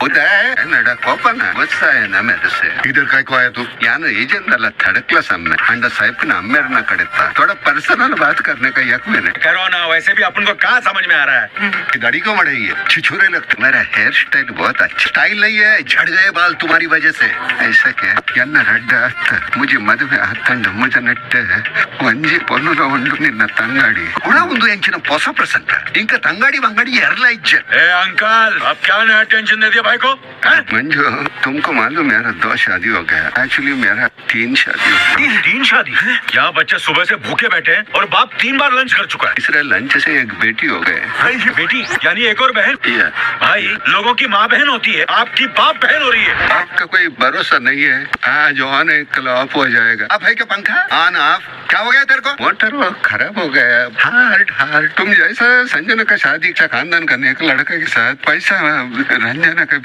उदय नड Köppen ಗೊತ್ತಾಯನ ಮೆರಸೆ ಇದರ काय को आया तू यान एजेंट अल्ला थड़कला सम्मे अंडा साहिब ना अम्मेर ना कड़ता थोड़ा पर्सनल बात करने का यक मैंने करो ना, वैसे भी अपन को कहाँ समझ में आ रहा है। दाढ़ी को मड़े ये छिछोरे लगते मेरा हेयर स्टाइल बहुत अच्छा स्टाइल नहीं है, झड़ गए बाल तुम्हारी वजह से। ऐसा क्या यान रड्ड मुझे मದುವೆ ಆತಂಡ ಮುಜ ನೆಟ್ಟೆ ಒಂಜಿ ಪೊನ್ನುದ ಉಂಡು ನಿನ್ನ ತಂಗಾಡಿ ಕೂಡ ಒಂದು ಎಂಚಿನ ಹೊಸ ಪ್ರಸಂಗ ಇಂಕ ತಂಗಾಡಿ ಬಂಗಾಡಿ ಎರಲ ಇಜ್ಜೆ। ए अंकल, अब क्या नया टेंशन दे दिया भाई को? मंजू तुमको मालूम मेरा 2 शादी हो गया, एक्चुअली मेरा 3 शादी हो गया। तीन शादी? क्या बच्चे सुबह से भूखे बैठे हैं और बाप 3 बार लंच कर चुका है। तीसरे लंच से एक बेटी हो गए। बेटी यानी एक और बहन? ये भाई लोगों की माँ बहन होती है, आपकी बाप बहन हो रही है। आपका कोई भरोसा नहीं है, आज ऑन है कल ऑफ हो जाएगा। अब है क्या पंखा ऑन ऑफ क्या हो गया तेरे को? मोटर वो खराब हो गया। हार्ट तुम जैसा संजना का शादी का खानदान करने एक लड़के के साथ पैसा रंजना का